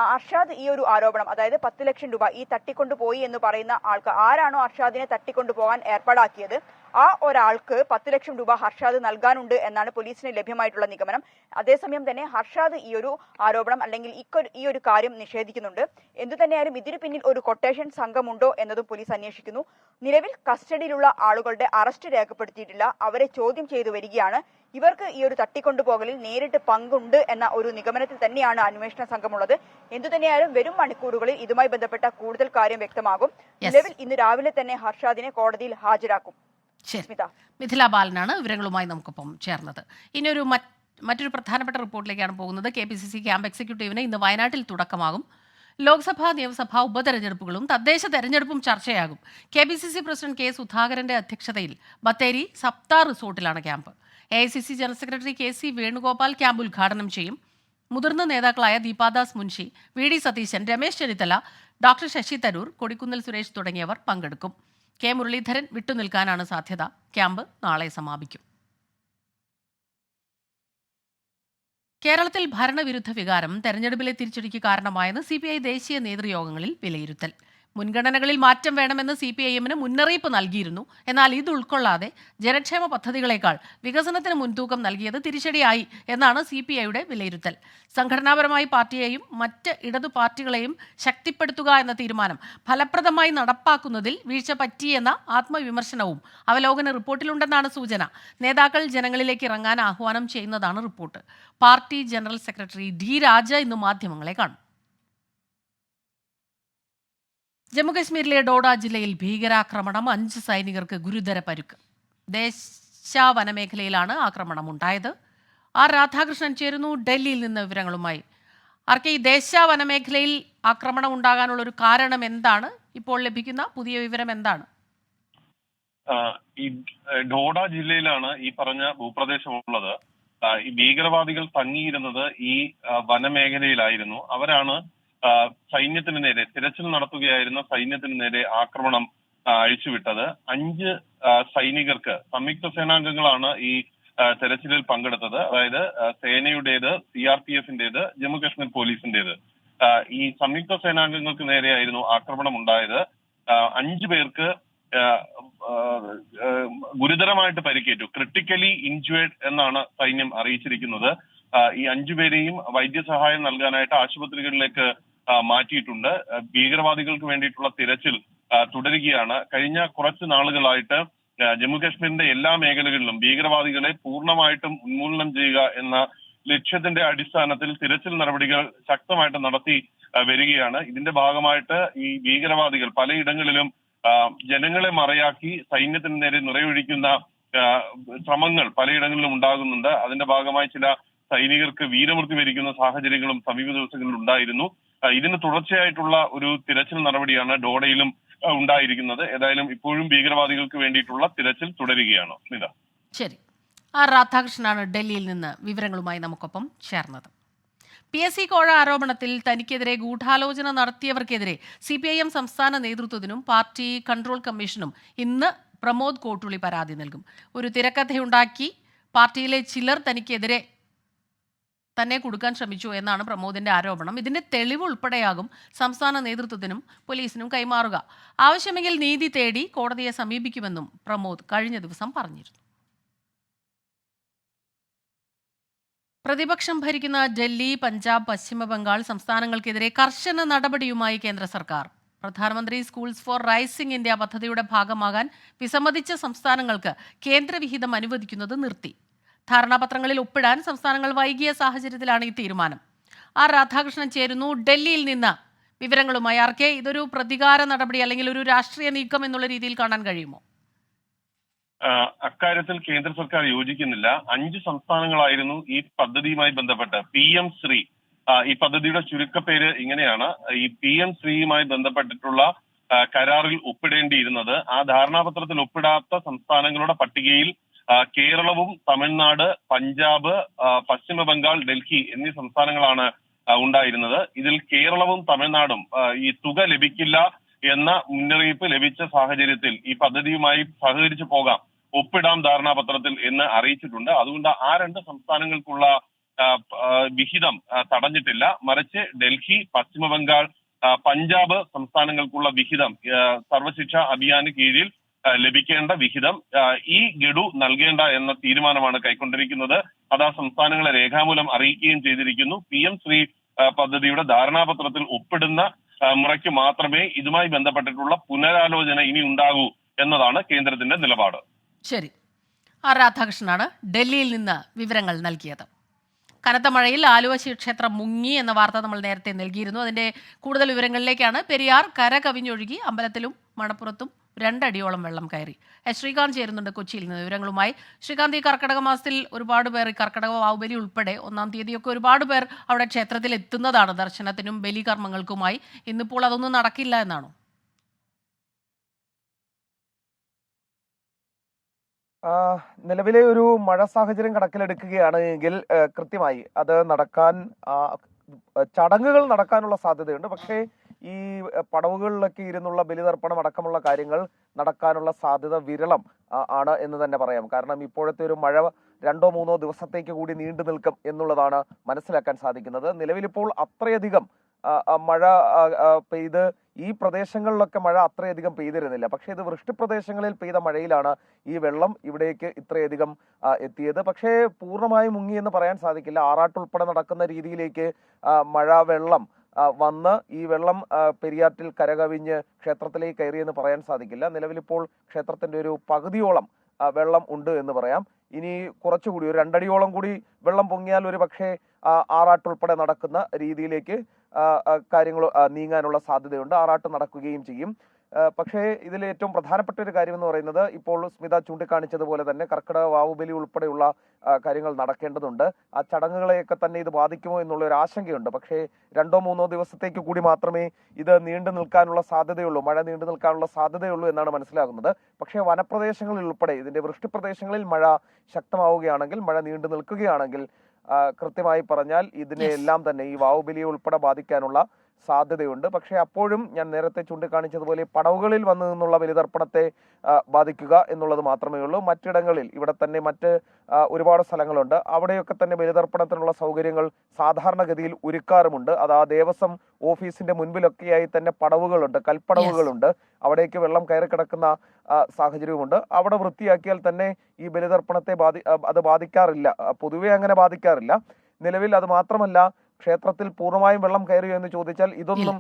അർഷാദ് ഈ ഒരു ആരോപണം, അതായത് 10 ലക്ഷം രൂപ ഈ തട്ടിക്കൊണ്ടുപോയി എന്ന് പറയുന്ന ആൾക്ക്, ആരാണോ അർഷാദിനെ തട്ടിക്കൊണ്ടുപോകാൻ ഏർപ്പാടാക്കിയത് ആ ഒരാൾക്ക് 10 ലക്ഷം രൂപ ഹർഷാദ് നൽകാനുണ്ട് എന്നാണ് പോലീസിന് ലഭ്യമായിട്ടുള്ള നിഗമനം. അതേസമയം തന്നെ ഹർഷാദ് ഈ ഒരു ആരോപണം അല്ലെങ്കിൽ ഈ ഒരു കാര്യം നിഷേധിക്കുന്നുണ്ട്. എന്തുതന്നെയായാലും ഇതിനു പിന്നിൽ ഒരു കൊട്ടേഷൻ സംഘമുണ്ടോ എന്നതും പോലീസ് അന്വേഷിക്കുന്നു. നിലവിൽ കസ്റ്റഡിയിലുള്ള ആളുകളുടെ അറസ്റ്റ് രേഖപ്പെടുത്തിയിട്ടില്ല, അവരെ ചോദ്യം ചെയ്തു വരികയാണ്. ഇവർക്ക് ഈ ഒരു തട്ടിക്കൊണ്ടുപോകലിൽ നേരിട്ട് പങ്കുണ്ട് എന്ന ഒരു നിഗമനത്തിൽ തന്നെയാണ് അന്വേഷണ സംഘമുള്ളത്. എന്തുതന്നെയായാലും വരും മണിക്കൂറുകളിൽ ഇതുമായി ബന്ധപ്പെട്ട കൂടുതൽ കാര്യം വ്യക്തമാകും. നിലവിൽ ഇന്ന് രാവിലെ തന്നെ ഹർഷാദിനെ കോടതിയിൽ ഹാജരാക്കും. മിഥില ബാലനാണ് വിവരങ്ങളുമായി നമുക്കൊപ്പം ചേർന്നത്. ഇനി മറ്റൊരു പ്രധാനപ്പെട്ട റിപ്പോർട്ടിലേക്കാണ് പോകുന്നത്. KPCC ക്യാമ്പ് എക്സിക്യൂട്ടീവിന് ഇന്ന് വയനാട്ടിൽ തുടക്കമാകും. ലോക്സഭാ നിയമസഭാ ഉപതെരഞ്ഞെടുപ്പുകളും തദ്ദേശ തെരഞ്ഞെടുപ്പും ചർച്ചയാകും. KPCC പ്രസിഡന്റ് K സുധാകരന്റെ അധ്യക്ഷതയിൽ Bathery Saptah റിസോർട്ടിലാണ് camp. AICC general secretary KC Venugopal camp ഉദ്ഘാടനം ചെയ്യും. മുതിർന്ന നേതാക്കളായ ദീപാദാസ് മുൻഷി, VD സതീശൻ, രമേശ് ചെന്നിത്തല, ഡോക്ടർ ശശി തരൂർ, കൊടിക്കുന്നിൽ സുരേഷ് തുടങ്ങിയവർ പങ്കെടുക്കും. K മുരളീധരൻ വിട്ടുനിൽക്കാനാണ് സാധ്യത. ക്യാമ്പ് നാളെ സമാപിക്കും. കേരളത്തിൽ ഭരണവിരുദ്ധ വികാരം തെരഞ്ഞെടുപ്പിലെ തിരിച്ചടിക്ക് കാരണമായെന്ന് CPI ദേശീയ നേതൃയോഗങ്ങളിൽ വിലയിരുത്തൽ. മുൻഗണനകളിൽ മാറ്റം വേണമെന്ന് CPIM-ന് മുന്നറിയിപ്പ് നൽകിയിരുന്നു. എന്നാൽ ഇത് ഉൾക്കൊള്ളാതെ ജനക്ഷേമ പദ്ധതികളേക്കാൾ വികസനത്തിന് മുൻതൂക്കം നൽകിയത് തിരിച്ചടിയായി എന്നാണ് CPI-യുടെ വിലയിരുത്തൽ. സംഘടനാപരമായി പാർട്ടിയെയും മറ്റ് ഇടതു പാർട്ടികളെയും ശക്തിപ്പെടുത്തുക എന്ന തീരുമാനം ഫലപ്രദമായി നടപ്പാക്കുന്നതിൽ വീഴ്ച പറ്റിയെന്ന ആത്മവിമർശനവും അവലോകന റിപ്പോർട്ടിലുണ്ടെന്നാണ് സൂചന. നേതാക്കൾ ജനങ്ങളിലേക്ക് ഇറങ്ങാൻ ആഹ്വാനം ചെയ്യുന്നതാണ് report. Party general secretary D രാജ ഇന്ന് മാധ്യമങ്ങളെ കാണും. ജമ്മുകശ്മീരിലെ ഡോഡ ജില്ലയിൽ ഭീകരാക്രമണം, 5 സൈനികർക്ക് ഗുരുതര പരുക്ക്. ദേശാ വനമേഖലയിലാണ് ആക്രമണം ഉണ്ടായത്. രാധാകൃഷ്ണൻ ചേരുന്നു ഡൽഹിയിൽ നിന്ന് വിവരങ്ങളുമായി. ഈ ദേശാ വനമേഖലയിൽ ആക്രമണം ഉണ്ടാകാനുള്ള ഒരു കാരണം എന്താണ്? ഇപ്പോൾ ലഭിക്കുന്ന പുതിയ വിവരം എന്താണ്? ഈ ഡോഡ ജില്ലയിലാണ് ഈ പറഞ്ഞ ഭൂപ്രദേശമുള്ളത്. ഈ ഭീകരവാദികൾ തങ്ങിയിരുന്നത് ഈ വനമേഖലയിലായിരുന്നു. അവരാണ് സൈന്യത്തിന് നേരെ, തിരച്ചിൽ നടത്തുകയായിരുന്ന സൈന്യത്തിന് നേരെ ആക്രമണം അഴിച്ചുവിട്ടത്. 5 സൈനികർക്ക്, സംയുക്ത സേനാംഗങ്ങളാണ് ഈ തെരച്ചിലിൽ പങ്കെടുത്തത്. അതായത് സേനയുടേത്, CRPF-ന്റേത്, ജമ്മു കാശ്മീർ പോലീസിന്റേത്. ഈ സംയുക്ത സേനാംഗങ്ങൾക്ക് നേരെയായിരുന്നു ആക്രമണം ഉണ്ടായത്. 5 പേർക്ക് ഗുരുതരമായിട്ട് പരിക്കേറ്റു. ക്രിട്ടിക്കലി ഇൻജുവേർഡ് എന്നാണ് സൈന്യം അറിയിച്ചിരിക്കുന്നത്. ഈ 5 പേരെയും വൈദ്യസഹായം നൽകാനായിട്ട് ആശുപത്രികളിലേക്ക് മാറ്റിയിട്ടുണ്ട്. ഭീകരവാദികൾക്ക് വേണ്ടിയിട്ടുള്ള തിരച്ചിൽ തുടരുകയാണ്. കഴിഞ്ഞ കുറച്ച് നാളുകളായിട്ട് ജമ്മു കാശ്മീരിന്റെ എല്ലാ മേഖലകളിലും ഭീകരവാദികളെ പൂർണ്ണമായിട്ടും ഉന്മൂലനം ചെയ്യുക എന്ന ലക്ഷ്യത്തിന്റെ അടിസ്ഥാനത്തിൽ തിരച്ചിൽ നടപടികൾ ശക്തമായിട്ട് നടത്തി വരികയാണ്. ഇതിന്റെ ഭാഗമായിട്ട് ഈ ഭീകരവാദികൾ പലയിടങ്ങളിലും ജനങ്ങളെ മറയാക്കി സൈന്യത്തിന് നേരെ നിറയൊഴിക്കുന്ന ശ്രമങ്ങൾ പലയിടങ്ങളിലും ഉണ്ടാകുന്നുണ്ട്. അതിന്റെ ഭാഗമായി ചില സൈനികർക്ക് വീരമൃത്യു വരിക്കുന്ന സാഹചര്യങ്ങളും സമീപ ദിവസങ്ങളിൽ ഉണ്ടായിരുന്നു. ഇതിന് തുടർച്ചയായിട്ടുള്ള ഒരു തിരച്ചിൽ നടപടിയാണ് ഡോഡയിലും ഉണ്ടായിരിക്കുന്നത്. ഏതായാലും ഇപ്പോഴും ഭീകരവാദികൾക്ക് വേണ്ടിയിട്ടുള്ള തിരച്ചിൽ തുടരുകയാണ്. ശരി, രാധാകൃഷ്ണനാണ് ഡൽഹിയിൽ നിന്ന് വിവരങ്ങളുമായി നമുക്കൊപ്പം ചേർന്നത്. PSC കോഴ ആരോപണത്തിൽ തനിക്കെതിരെ ഗൂഢാലോചന നടത്തിയവർക്കെതിരെ CPIM സംസ്ഥാന നേതൃത്വത്തിനും പാർട്ടി കൺട്രോൾ കമ്മീഷനും ഇന്ന് പ്രമോദ് കോട്ടുളി പരാതി നൽകും. ഒരു തിരക്കഥയുണ്ടാക്കി പാർട്ടിയിലെ ചിലർ തനിക്കെതിരെ തന്നെ കൊടുക്കാൻ ശ്രമിച്ചു എന്നാണ് പ്രമോദിന്റെ ആരോപണം. ഇതിന്റെ തെളിവ് ഉൾപ്പെടെയാകും സംസ്ഥാന നേതൃത്വത്തിനും പോലീസിനും കൈമാറുക. ആവശ്യമെങ്കിൽ നീതി തേടി കോടതിയെ സമീപിക്കുമെന്നും പ്രമോദ് കഴിഞ്ഞ ദിവസം പറഞ്ഞിരുന്നു. പ്രതിപക്ഷം ഭരിക്കുന്ന ഡൽഹി, പഞ്ചാബ്, പശ്ചിമ ബംഗാൾ സംസ്ഥാനങ്ങൾക്കെതിരെ കർശന നടപടിയുമായി കേന്ദ്ര സർക്കാർ. പ്രധാനമന്ത്രി സ്കൂൾസ് ഫോർ റൈസിംഗ് ഇന്ത്യ പദ്ധതിയുടെ ഭാഗമാകാൻ വിസമ്മതിച്ച സംസ്ഥാനങ്ങൾക്ക് കേന്ദ്രവിഹിതം അനുവദിക്കുന്നത് നിർത്തി. ധാരണാപത്രങ്ങളിൽ ഒപ്പിടാൻ സംസ്ഥാനങ്ങൾ വൈകിയ സാഹചര്യത്തിലാണ് ഈ തീരുമാനം. രാധാകൃഷ്ണൻ ചേരുന്നു ഡൽഹിയിൽ നിന്ന് വിവരങ്ങളുമായി. ഇതൊരു പ്രതികാര നടപടി അല്ലെങ്കിൽ ഒരു രാഷ്ട്രീയ നീക്കം എന്നുള്ള രീതിയിൽ കാണാൻ കഴിയുമോ? അക്കാര്യത്തിൽ കേന്ദ്ര സർക്കാർ യോജിക്കുന്നില്ല. 5 സംസ്ഥാനങ്ങളായിരുന്നു ഈ പദ്ധതിയുമായി ബന്ധപ്പെട്ട് PM ശ്രീ, ഈ പദ്ധതിയുടെ ചുരുക്കപ്പേര് ഇങ്ങനെയാണ്. ഈ PM ശ്രീയുമായി ബന്ധപ്പെട്ടിട്ടുള്ള കരാറിൽ ഒപ്പിടേണ്ടിയിരുന്നത്. ആ ധാരണാപത്രത്തിൽ ഒപ്പിടാത്ത സംസ്ഥാനങ്ങളുടെ പട്ടികയിൽ കേരളവും തമിഴ്നാട്, പഞ്ചാബ്, പശ്ചിമ ബംഗാൾ, ഡൽഹി എന്നീ സംസ്ഥാനങ്ങളാണ് ഉണ്ടായിരുന്നത്. ഇതിൽ കേരളവും തമിഴ്നാടും ഈ തുക ലഭിക്കില്ല എന്ന മുന്നറിയിപ്പ് ലഭിച്ച സാഹചര്യത്തിൽ ഈ പദ്ധതിയുമായി സഹകരിച്ചു പോകാം, ഒപ്പിടാം ധാരണാപത്രത്തിൽ എന്ന് അറിയിച്ചിട്ടുണ്ട്. അതുകൊണ്ട് ആ 2 സംസ്ഥാനങ്ങൾക്കുള്ള വിഹിതം തടഞ്ഞിട്ടില്ല. മറിച്ച് ഡൽഹി, പശ്ചിമ ബംഗാൾ, പഞ്ചാബ് സംസ്ഥാനങ്ങൾക്കുള്ള വിഹിതം സർവശിക്ഷ അഭിയാന് കീഴിൽ ലഭിക്കേണ്ട വിഹിതം ഈ ഗഡു നൽകേണ്ട എന്ന തീരുമാനമാണ് കൈക്കൊണ്ടിരിക്കുന്നത്. അത് ആ സംസ്ഥാനങ്ങളെ രേഖാമൂലം അറിയിക്കുകയും ചെയ്തിരിക്കുന്നു. PM ശ്രീ പദ്ധതിയുടെ ധാരണാപത്രത്തിൽ ഒപ്പിടുന്ന മുറയ്ക്ക് മാത്രമേ ഇതുമായി ബന്ധപ്പെട്ടിട്ടുള്ള പുനരാലോചന ഇനി ഉണ്ടാകൂ എന്നതാണ് കേന്ദ്രത്തിന്റെ നിലപാട്. ശരി, ആർ രാധാകൃഷ്ണനാണ് ഡൽഹിയിൽ നിന്ന് വിവരങ്ങൾ നൽകിയത്. കനത്ത മഴയിൽ ആലുവ ശിവക്ഷേത്രം മുങ്ങി എന്ന വാർത്ത നമ്മൾ നേരത്തെ നൽകിയിരുന്നു. അതിന്റെ കൂടുതൽ വിവരങ്ങളിലേക്കാണ്. പെരിയാർ കര കവിഞ്ഞൊഴുകി, അമ്പലത്തിലും മണപ്പുറത്തും 2 അടിയോളം വെള്ളം കയറി. ശ്രീകാന്ത് ചേരുന്നുണ്ട് കൊച്ചിയിൽ നിന്ന് വിവരങ്ങളുമായി. ശ്രീകാന്ത്, ഈ കർക്കിടക മാസത്തിൽ ഒരുപാട് പേർ, ഈ കർക്കിടക വാവുബലി ഉൾപ്പെടെ 1-ാം തീയതിയൊക്കെ ഒരുപാട് പേർ അവിടെ ക്ഷേത്രത്തിൽ എത്തുന്നതാണ് ദർശനത്തിനും ബലികർമ്മങ്ങൾക്കുമായി. ഇന്നിപ്പോൾ അതൊന്നും നടക്കില്ല എന്നാണോ? നിലവിലെ ഒരു മഴ സാഹചര്യം കണക്കിലെടുക്കുകയാണ് എങ്കിൽ കൃത്യമായി അത് നടക്കാൻ ചടങ്ങുകൾ നടക്കാനുള്ള സാധ്യതയുണ്ട്. പക്ഷേ ഈ പടവുകളിലൊക്കെ ഇരുന്നുള്ള ബലിതർപ്പണം അടക്കമുള്ള കാര്യങ്ങൾ നടക്കാനുള്ള സാധ്യത വിരളം ആണ് എന്ന് തന്നെ പറയാം. കാരണം ഇപ്പോഴത്തെ ഒരു മഴ 2-3 ദിവസത്തേക്ക് കൂടി നീണ്ടു നിൽക്കും എന്നുള്ളതാണ് മനസ്സിലാക്കാൻ സാധിക്കുന്നത്. നിലവിലിപ്പോൾ അത്രയധികം മഴ പെയ്ത് ഈ പ്രദേശങ്ങളിലൊക്കെ മഴ അത്രയധികം പെയ്തിരുന്നില്ല. പക്ഷേ ഇത് വൃഷ്ടിപ്രദേശങ്ങളിൽ പെയ്ത മഴയിലാണ് ഈ വെള്ളം ഇവിടേക്ക് ഇത്രയധികം എത്തിയത്. പക്ഷേ പൂർണ്ണമായും മുങ്ങി എന്ന് പറയാൻ സാധിക്കില്ല. ആറാട്ടുൾപ്പെടെ നടക്കുന്ന രീതിയിലേക്ക് മഴ വെള്ളം വന്ന് ഈ വെള്ളം പെരിയാറ്റിൽ കരകവിഞ്ഞ് ക്ഷേത്രത്തിലേക്ക് കയറിയെന്ന് പറയാൻ സാധിക്കില്ല. നിലവിലിപ്പോൾ ക്ഷേത്രത്തിന്റെ ഒരു പകുതിയോളം വെള്ളം ഉണ്ട് എന്ന് പറയാം. ഇനി കുറച്ചുകൂടി ഒരു 2 അടിയോളം കൂടി വെള്ളം പൊങ്ങിയാൽ ഒരു പക്ഷേ ആറാട്ടുൾപ്പെടെ നടക്കുന്ന രീതിയിലേക്ക് കാര്യങ്ങൾ നീങ്ങാനുള്ള സാധ്യതയുണ്ട്. ആറാട്ട് നടക്കുകയും ചെയ്യും. പക്ഷേ ഇതിൽ ഏറ്റവും പ്രധാനപ്പെട്ട ഒരു കാര്യം എന്ന് പറയുന്നത്, ഇപ്പോൾ സ്മിത ചൂണ്ടിക്കാണിച്ചതുപോലെ തന്നെ കർക്കിടക വാവുബലി ഉൾപ്പെടെയുള്ള കാര്യങ്ങൾ നടക്കേണ്ടതുണ്ട്. ആ ചടങ്ങുകളെയൊക്കെ തന്നെ ഇത് ബാധിക്കുമോ എന്നുള്ള ഒരു ആശങ്കയുണ്ട്. പക്ഷേ 2-3 ദിവസത്തേക്ക് കൂടി മാത്രമേ ഇത് നീണ്ടു നിൽക്കാനുള്ള സാധ്യതയുള്ളൂ, മഴ നീണ്ടു നിൽക്കാനുള്ള സാധ്യതയുള്ളൂ എന്നാണ് മനസ്സിലാകുന്നത്. പക്ഷേ വനപ്രദേശങ്ങളിൽ ഉൾപ്പെടെ ഇതിന്റെ വൃഷ്ടിപ്രദേശങ്ങളിൽ മഴ ശക്തമാവുകയാണെങ്കിൽ, മഴ നീണ്ടു നിൽക്കുകയാണെങ്കിൽ കൃത്യമായി പറഞ്ഞാൽ ഇതിനെല്ലാം തന്നെ ഈ വാവുബലിയെ ഉൾപ്പെടെ ബാധിക്കാനുള്ള സാധ്യതയുണ്ട്. പക്ഷേ അപ്പോഴും ഞാൻ നേരത്തെ ചൂണ്ടിക്കാണിച്ചതുപോലെ പടവുകളിൽ വന്നു നിന്നുള്ള ബലിതർപ്പണത്തെ ബാധിക്കുക എന്നുള്ളത് മാത്രമേ ഉള്ളൂ. മറ്റിടങ്ങളിൽ ഇവിടെ തന്നെ മറ്റ് ഒരുപാട് സ്ഥലങ്ങളുണ്ട്. അവിടെയൊക്കെ തന്നെ ബലിതർപ്പണത്തിനുള്ള സൗകര്യങ്ങൾ സാധാരണഗതിയിൽ ഒരുക്കാറുമുണ്ട്. അത് ആ ദേവസ്വം ഓഫീസിന്റെ മുൻപിലൊക്കെയായി തന്നെ പടവുകളുണ്ട്, കൽപ്പടവുകളുണ്ട്. അവിടേക്ക് വെള്ളം കയറി കിടക്കുന്ന സാഹചര്യവുമുണ്ട്. അവിടെ വൃത്തിയാക്കിയാൽ തന്നെ ഈ ബലിതർപ്പണത്തെ അത് ബാധിക്കാറില്ല, പൊതുവെ അങ്ങനെ ബാധിക്കാറില്ല. നിലവിൽ അത് മാത്രമല്ല, ക്ഷേത്രത്തിൽ പൂർണ്ണമായും വെള്ളം കയറിയോ എന്ന് ചോദിച്ചാൽ ഇതൊന്നും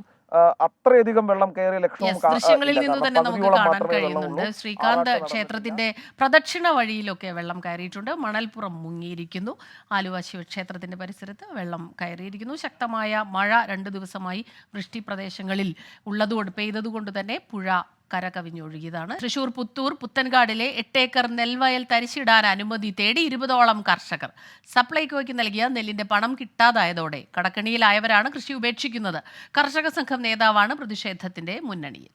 അത്രയധികം വെള്ളം കയറിയ ലക്ഷണവും ദൃശ്യങ്ങളിൽ നിന്ന് തന്നെ നമുക്ക് കാണാൻ കഴിയുന്നുണ്ട്. ശ്രീകാന്ത്, ക്ഷേത്രത്തിന്റെ പ്രദക്ഷിണ വഴിയിലൊക്കെ വെള്ളം കയറിയിട്ടുണ്ട്. മണൽപ്പുറം മുങ്ങിയിരിക്കുന്നു. ആലുവ ശിവക്ഷേത്രത്തിന്റെ പരിസരത്ത് വെള്ളം കയറിയിരിക്കുന്നു. ശക്തമായ മഴ 2 ദിവസമായി വൃഷ്ടി പ്രദേശങ്ങളിൽ പെയ്തതുകൊണ്ട് തന്നെ പുഴ കരകവിഞ്ഞൊഴുകിയതാണ്. തൃശൂർ പുത്തൂർ പുത്തൻകാടിലെ 8 ഏക്കർ നെൽവയൽ തരിശിടാൻ അനുമതി തേടി 20ഓളം കർഷകർ. സപ്ലൈകോയ്ക്ക് നൽകിയ നെല്ലിന്റെ പണം കിട്ടാതായതോടെ കടക്കണിയിലായവരാണ് കൃഷി ഉപേക്ഷിക്കുന്നത്. കർഷക സംഘം നേതാവാണ് പ്രതിഷേധത്തിന്റെ മുന്നണിയിൽ.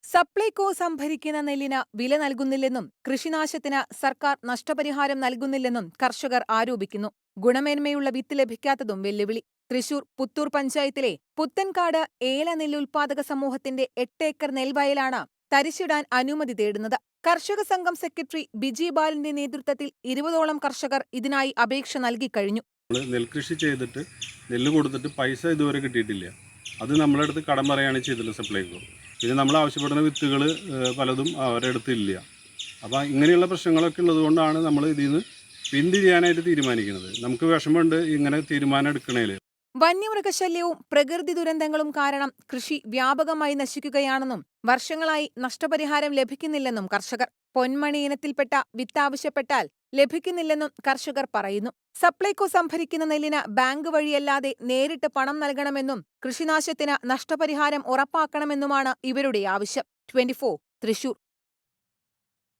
സപ്ലൈകോ സംഭരിക്കുന്ന നെല്ലിന് വില നൽകുന്നില്ലെന്നും കൃഷിനാശത്തിന് സർക്കാർ നഷ്ടപരിഹാരം നൽകുന്നില്ലെന്നും കർഷകർ ആരോപിക്കുന്നു. ഗുണമേന്മയുള്ള വിത്ത് ലഭിക്കാത്തതും വെല്ലുവിളി. തൃശൂർ പുത്തൂർ പഞ്ചായത്തിലെ പുത്തൻകാട് ഏല നെല്ലുൽപാദക സമൂഹത്തിന്റെ 8 ഏക്കർ നെൽവയലാണ് തരിശിടാൻ അനുമതി തേടുന്നത്. കർഷക സംഘം സെക്രട്ടറി ബിജി ബാലിന്റെ നേതൃത്വത്തിൽ 20ഓളം കർഷകർ ഇതിനായി അപേക്ഷ നൽകിക്കഴിഞ്ഞു. നെൽകൃഷി ചെയ്തിട്ട് നെല്ല് കൊടുത്തിട്ട് പൈസ ഇതുവരെ കിട്ടിയിട്ടില്ല. അത് നമ്മുടെ അടുത്ത് കടം പറയുകയാണ് ചെയ്തത് സപ്ലൈകോ. പിന്നെ നമ്മൾ ആവശ്യപ്പെടുന്ന വിത്തുകൾ പലതും അവരുടെ അടുത്ത് ഇല്ല. അപ്പോൾ ഇങ്ങനെയുള്ള പ്രശ്നങ്ങളൊക്കെ ഉള്ളതുകൊണ്ടാണ് നമ്മൾ ഇതിൽ നിന്ന് പിന്തിരിയാനായിട്ട് തീരുമാനിക്കുന്നത്. നമുക്ക് വിഷമമുണ്ട് ഇങ്ങനെ തീരുമാനം എടുക്കണേല്. വന്യമൃഗശല്യവും പ്രകൃതി ദുരന്തങ്ങളും കാരണം കൃഷി വ്യാപകമായി നശിക്കുകയാണെന്നും വർഷങ്ങളായി നഷ്ടപരിഹാരം ലഭിക്കുന്നില്ലെന്നും കർഷകർ. പൊന്മണി ഇനത്തിൽപ്പെട്ട വിത്ത് ആവശ്യപ്പെട്ടാൽ ലഭിക്കുന്നില്ലെന്നും കർഷകർ പറയുന്നു. സപ്ലൈകോ സംഭരിക്കുന്ന നെല്ലിന് ബാങ്ക് വഴിയല്ലാതെ നേരിട്ട് പണം നൽകണമെന്നും കൃഷിനാശത്തിന് നഷ്ടപരിഹാരം ഉറപ്പാക്കണമെന്നുമാണ് ഇവരുടെ ആവശ്യം. 24 തൃശൂർ.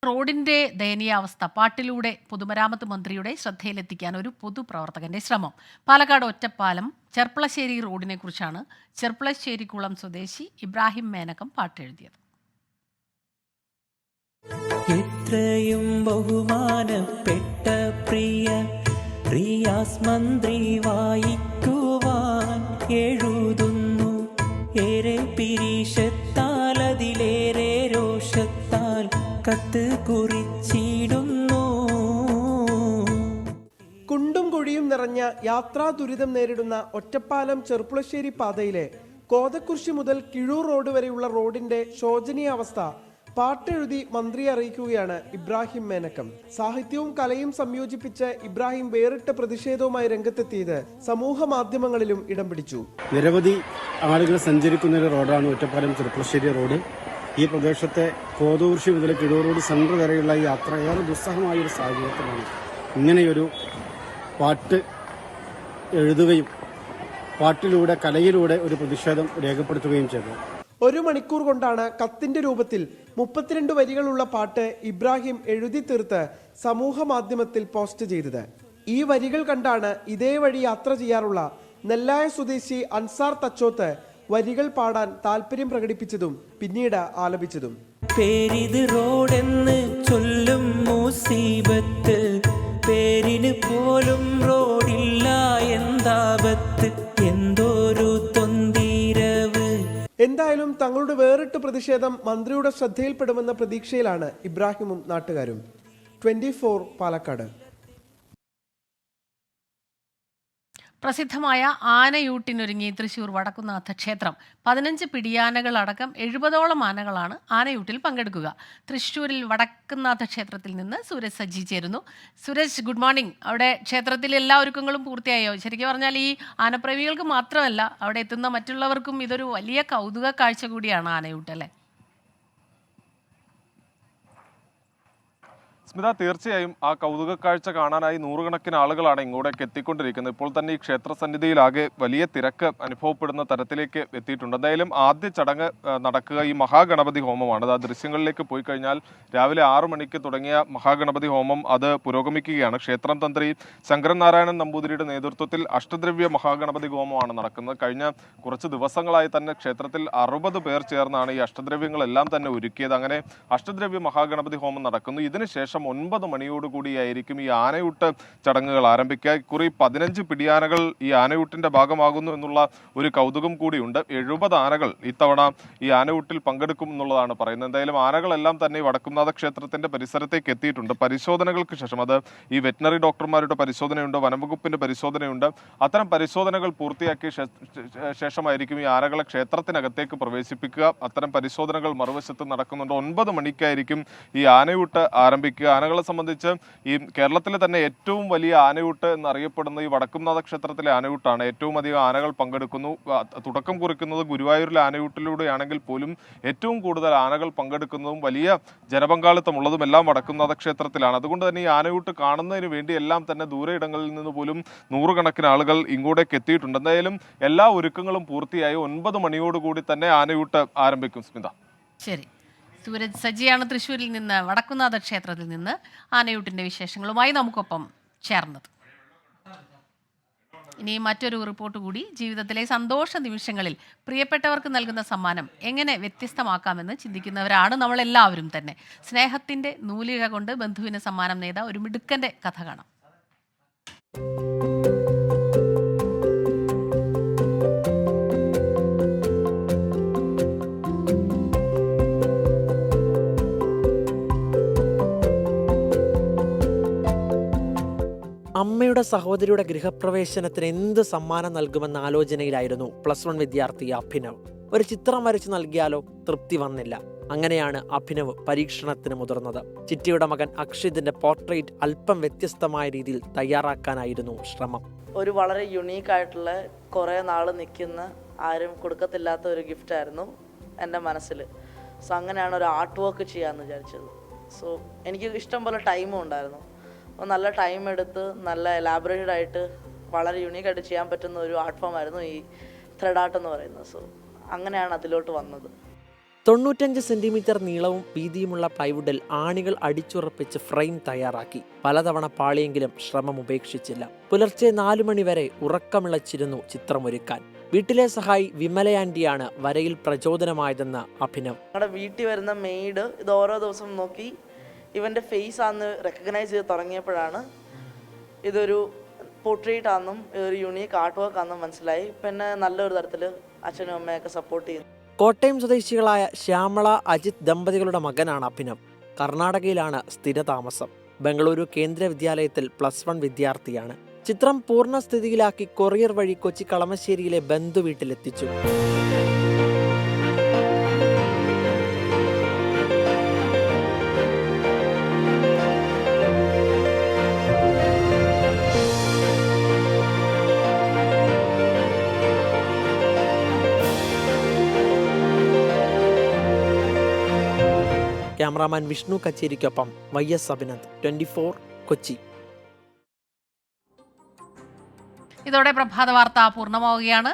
റോഡിന്റെ ദയനീയാവസ്ഥ പാട്ടിലൂടെ പൊതുമരാമത്ത് മന്ത്രിയുടെ ശ്രദ്ധയിലെത്തിക്കാൻ ഒരു പൊതുപ്രവർത്തകന്റെ ശ്രമം. പാലക്കാട് ഒറ്റപ്പാലം ചെർപ്പളശ്ശേരി റോഡിനെ കുറിച്ചാണ് ചെർപ്പളശ്ശേരിക്കുളം സ്വദേശി ഇബ്രാഹിം മേനകം പാട്ടെഴുതിയത്. എത്രയും ബഹുമാനപ്പെട്ട പ്രിയ റിയാസ് മന്ത്രി വായിക്കുവാൻ എഴുതുന്നു. ഏറെ പിരീഷത്താൽ അതിലേറെ രോഷത്താൽ കത്ത് കുറിച്ചിടുന്നു. നിറഞ്ഞ യാത്രാ ദുരിതം നേരിടുന്ന ഒറ്റപ്പാലം ചെർപ്പുളശ്ശേരി പാതയിലെ കോതക്കുരിശി മുതൽ കിഴൂർ റോഡ് വരെയുള്ള റോഡിന്റെ ശോചനീയ അവസ്ഥ പാട്ടെഴുതി മന്ത്രിയെ അറിയിക്കുകയാണ് ഇബ്രാഹിം മേനക്കം. സാഹിത്യവും കലയും സംയോജിപ്പിച്ച് ഇബ്രാഹിം വേറിട്ട പ്രതിഷേധവുമായി രംഗത്തെത്തിയത് സമൂഹ മാധ്യമങ്ങളിലും ഇടം പിടിച്ചു. നിരവധി ആളുകൾ സഞ്ചരിക്കുന്ന ഒരു റോഡാണ് ഒറ്റപ്പാലം ചെർപ്പുളശ്ശേരി റോഡ്. ഈ പ്രദേശത്തെ കോതക്കുരിശി മുതൽ കിഴൂർ റോഡ് സെൻട്രൽ വരെയുള്ള ഈ യാത്ര ഏറെ ദുസ്സഹമായ ഒരു സാഹചര്യത്തിലാണ് ഇങ്ങനെയൊരു പാട്ട് എഴുതുകയും പാട്ടിലൂടെ കലയിലൂടെ ഒരു പ്രതിഷേധം രേഖപ്പെടുത്തുകയും ചെയ്തു. 1 മണിക്കൂർ കൊണ്ടാണ് കത്തിന്റെ രൂപത്തിൽ 32 വരികളുള്ള പാട്ട് ഇബ്രാഹിം എഴുതി തീർത്ത് സമൂഹ മാധ്യമത്തിൽ പോസ്റ്റ് ചെയ്തത്. ഈ വരികൾ കണ്ടാണ് ഇതേ വഴി യാത്ര ചെയ്യാറുള്ള നെല്ലായ സ്വദേശി അൻസാർ തച്ചോത്ത് വരികൾ പാടാൻ താല്പര്യം പ്രകടിപ്പിച്ചതും പിന്നീട് ആലപിച്ചതും. പേരിത് റോഡെന്ന് ചൊല്ലും മുസീബത്ത്, പേരിന് പോലും റോഡില്ല എന്താപത്ത്, എന്തോരു തൊന്തീരവ്. എന്തായാലും തങ്ങളുടെ വേറിട്ട പ്രതിഷേധം മന്ത്രിയുടെ ശ്രദ്ധയിൽപ്പെടുമെന്ന പ്രതീക്ഷയിലാണ് ഇബ്രാഹിമും നാട്ടുകാരും. 24 പാലക്കാട്. പ്രസിദ്ധമായ ആനയൂട്ടിനൊരുങ്ങി തൃശൂർ വടക്കുന്നാഥ ക്ഷേത്രം. 15 പിടിയാനകളടക്കം 70ഓളം ആനകളാണ് ആനയൂട്ടിൽ പങ്കെടുക്കുക. തൃശ്ശൂരിൽ വടക്കുന്നാഥ ക്ഷേത്രത്തിൽ നിന്ന് സൂരജ് സജ്ജി ചേരുന്നു. Suraj, good morning. അവിടെ ക്ഷേത്രത്തിൽ എല്ലാ ഒരുക്കങ്ങളും പൂർത്തിയായോ? ശരിക്കും പറഞ്ഞാൽ ഈ ആനപ്രേമികൾക്ക് മാത്രമല്ല, അവിടെ എത്തുന്ന മറ്റുള്ളവർക്കും ഇതൊരു വലിയ കൗതുക കാഴ്ച കൂടിയാണ് ആനയൂട്ട്, അല്ലേ? സ്മിത, തീർച്ചയായും ആ കൗതുക കാഴ്ച കാണാനായി നൂറുകണക്കിന് ആളുകളാണ് ഇങ്ങോട്ടേക്ക് എത്തിക്കൊണ്ടിരിക്കുന്നത്. ഇപ്പോൾ തന്നെ ഈ ക്ഷേത്ര സന്നിധിയിലാകെ വലിയ തിരക്ക് അനുഭവപ്പെടുന്ന തരത്തിലേക്ക് എത്തിയിട്ടുണ്ട്. എന്തായാലും ആദ്യ ചടങ്ങ് നടക്കുക ഈ മഹാഗണപതി ഹോമമാണ്. അത് ആ ദൃശ്യങ്ങളിലേക്ക് പോയി കഴിഞ്ഞാൽ രാവിലെ 6 മണിക്ക് തുടങ്ങിയ മഹാഗണപതി ഹോമം അത് പുരോഗമിക്കുകയാണ്. ക്ഷേത്രം തന്ത്രി ശങ്കരൻ നാരായണൻ നമ്പൂതിരിയുടെ നേതൃത്വത്തിൽ അഷ്ടദ്രവ്യ മഹാഗണപതി ഹോമമാണ് നടക്കുന്നത്. കഴിഞ്ഞ കുറച്ച് ദിവസങ്ങളായി തന്നെ ക്ഷേത്രത്തിൽ 60 പേർ ചേർന്നാണ് ഈ അഷ്ടദ്രവ്യങ്ങളെല്ലാം തന്നെ ഒരുക്കിയത്. അങ്ങനെ അഷ്ടദ്രവ്യ മഹാഗണപതി ഹോമം നടക്കുന്നു. ഇതിനുശേഷം 9 മണിയോടുകൂടിയായിരിക്കും ഈ ആനയൂട്ട് ചടങ്ങുകൾ ആരംഭിക്കുക. ഇക്കുറി 15 പിടിയാനകൾ ഈ ആനയൂട്ടിന്റെ ഭാഗമാകുന്നു എന്നുള്ള ഒരു കൗതുകം കൂടിയുണ്ട്. 70 ആനകൾ ഇത്തവണ ഈ ആനയൂട്ടിൽ പങ്കെടുക്കും എന്നുള്ളതാണ് പറയുന്നത്. എന്തായാലും ആനകളെല്ലാം തന്നെ വടക്കുംനാഥ ക്ഷേത്രത്തിന്റെ പരിസരത്തേക്ക് എത്തിയിട്ടുണ്ട്. പരിശോധനകൾക്ക് ശേഷം, അത് ഈ വെറ്റിനറി ഡോക്ടർമാരുടെ പരിശോധനയുണ്ട്, വനംവകുപ്പിന്റെ പരിശോധനയുണ്ട്. അത്തരം പരിശോധനകൾ പൂർത്തിയാക്കിയ ശേഷമായിരിക്കും ഈ ആനകളെ ക്ഷേത്രത്തിനകത്തേക്ക് പ്രവേശിപ്പിക്കുക. അത്തരം പരിശോധനകൾ മറുവശത്ത് നടക്കുന്നുണ്ട്. 9 മണിക്കായിരിക്കും ഈ ആനയൂട്ട് ആരംഭിക്കുക. ആനകളെ സംബന്ധിച്ച് ഈ കേരളത്തിലെ തന്നെ ഏറ്റവും വലിയ ആനയൂട്ട് എന്നറിയപ്പെടുന്ന ഈ വടക്കുംനാഥ ക്ഷേത്രത്തിലെ ആനയൂട്ടാണ്. ഏറ്റവും അധികം ആനകൾ പങ്കെടുക്കുന്നു. തുടക്കം കുറിക്കുന്നത് ഗുരുവായൂരിലെ ആനയൂട്ടിലൂടെയാണെങ്കിൽ പോലും ഏറ്റവും കൂടുതൽ ആനകൾ പങ്കെടുക്കുന്നതും വലിയ ജനപങ്കാളിത്തമുള്ളതും എല്ലാം വടക്കുംനാഥ ക്ഷേത്രത്തിലാണ്. അതുകൊണ്ട് തന്നെ ഈ ആനയൂട്ട് കാണുന്നതിന് വേണ്ടി എല്ലാം തന്നെ ദൂരയിടങ്ങളിൽ നിന്ന് പോലും നൂറുകണക്കിന് ആളുകൾ ഇങ്ങോട്ടേക്ക് എത്തിയിട്ടുണ്ട്. എന്തായാലും എല്ലാ ഒരുക്കങ്ങളും പൂർത്തിയായി 9 മണിയോടുകൂടി തന്നെ ആനയൂട്ട് ആരംഭിക്കും. സ്മിത, ശരി. സൂരജ് സജ്ജിയാണ് തൃശ്ശൂരിൽ നിന്ന്, വടക്കുന്നാഥ ക്ഷേത്രത്തിൽ നിന്ന് ആനയൂട്ടിന്റെ വിശേഷങ്ങളുമായി നമുക്കൊപ്പം ചേർന്നത്. ഇനി മറ്റൊരു റിപ്പോർട്ട് കൂടി. ജീവിതത്തിലെ സന്തോഷ നിമിഷങ്ങളിൽ പ്രിയപ്പെട്ടവർക്ക് നൽകുന്ന സമ്മാനം എങ്ങനെ വ്യത്യസ്തമാക്കാമെന്ന് ചിന്തിക്കുന്നവരാണ് നമ്മളെല്ലാവരും തന്നെ. സ്നേഹത്തിന്റെ നൂലിഴ കൊണ്ട് ബന്ധുവിന് സമ്മാനം നെയ്ത ഒരു മിടുക്കന്റെ കഥ കാണാം. അമ്മയുടെ സഹോദരിയുടെ ഗൃഹപ്രവേശനത്തിന് എന്ത് സമ്മാനം നൽകുമെന്ന ആലോചനയിലായിരുന്നു +1 വിദ്യാർത്ഥി അഭിനവ്. ഒരു ചിത്രം വരച്ചു നൽകിയാലോ? തൃപ്തി വന്നില്ല. അങ്ങനെയാണ് അഭിനവ് പരീക്ഷണത്തിന് മുതിർന്നത്. ചിറ്റിയുടെ മകൻ അക്ഷിതിന്റെ പോർട്രേറ്റ് അല്പം വ്യത്യസ്തമായ രീതിയിൽ തയ്യാറാക്കാനായിരുന്നു ശ്രമം. ഒരു വളരെ യുണീക്കായിട്ടുള്ള കുറേ നാൾ നിൽക്കുന്ന, ആരും കൊടുക്കത്തില്ലാത്ത ഒരു ഗിഫ്റ്റായിരുന്നു എൻ്റെ മനസ്സിൽ. സോ അങ്ങനെയാണ് ഒരു ആർട്ട് വർക്ക് ചെയ്യാമെന്ന് വിചാരിച്ചത്. സോ എനിക്ക് ഇഷ്ടം പോലെ ടൈമും ഉണ്ടായിരുന്നു. അപ്പോൾ നല്ല ടൈം എടുത്ത് നല്ല എലാബറേറ്റഡ് ആയിട്ട് വളരെ യുണീക്കായിട്ട് ചെയ്യാൻ പറ്റുന്ന ഒരു ആർട്ട് ഫോം ആയിരുന്നു ഈ ത്രെഡ് ആർട്ട് എന്ന് പറയുന്നത്. സോ അങ്ങനെയാണ് അതിലോട്ട് വന്നത്. 95 സെന്റിമീറ്റർ നീളവും വീതിയുമുള്ള പ്ലൈവുഡിൽ ആണികൾ അടിച്ചുറപ്പിച്ച് ഫ്രെയിം തയ്യാറാക്കി. പലതവണ പാളിയെങ്കിലും ശ്രമം ഉപേക്ഷിച്ചില്ല. പുലർച്ചെ 4 മണി വരെ ഉറക്കമിളച്ചിരുന്നു ചിത്രമൊരുക്കാൻ. വീട്ടിലെ സഹായി വിമലയാൻറ്റിയാണ് വരയിൽ പ്രചോദനമായതെന്ന് അഭിനവ്. ഞങ്ങളുടെ വീട്ടിൽ വരുന്ന മെയ്ഡ് ഇത് ഓരോ ദിവസം നോക്കി ഇവൻ്റെ ഫേസ് ആണെന്ന് റെക്കഗ്നൈസ് ചെയ്ത് തുടങ്ങിയപ്പോഴാണ് ഇതൊരു പോർട്രേറ്റ് ആണെന്നും ഇതൊരു യുണീക്ക് ആർട്ട് വർക്ക് ആണെന്നും മനസ്സിലായി. പിന്നെ നല്ലൊരു തരത്തിൽ അച്ഛനും അമ്മയൊക്കെ സപ്പോർട്ട് ചെയ്യുന്നു. കോട്ടയം സ്വദേശികളായ ശ്യാമള അജിത് ദമ്പതികളുടെ മകനാണ് അഭിനവ്. കർണാടകയിലാണ് സ്ഥിരതാമസം. ബംഗളൂരു കേന്ദ്ര വിദ്യാലയത്തിൽ +1 വിദ്യാർത്ഥിയാണ്. ചിത്രം പൂർണ്ണസ്ഥിതിയിലാക്കി കൊറിയർ വഴി കൊച്ചി കളമശ്ശേരിയിലെ ബന്ധുവീട്ടിലെത്തിച്ചു. ക്യാമറാമാൻ വിഷ്ണു കച്ചേരിക്കൊപ്പം YS അഭിനന്ദ്, 24 കൊച്ചി. ഇതോടെ പ്രഭാത വാർത്ത പൂർണ്ണമാവുകയാണ്.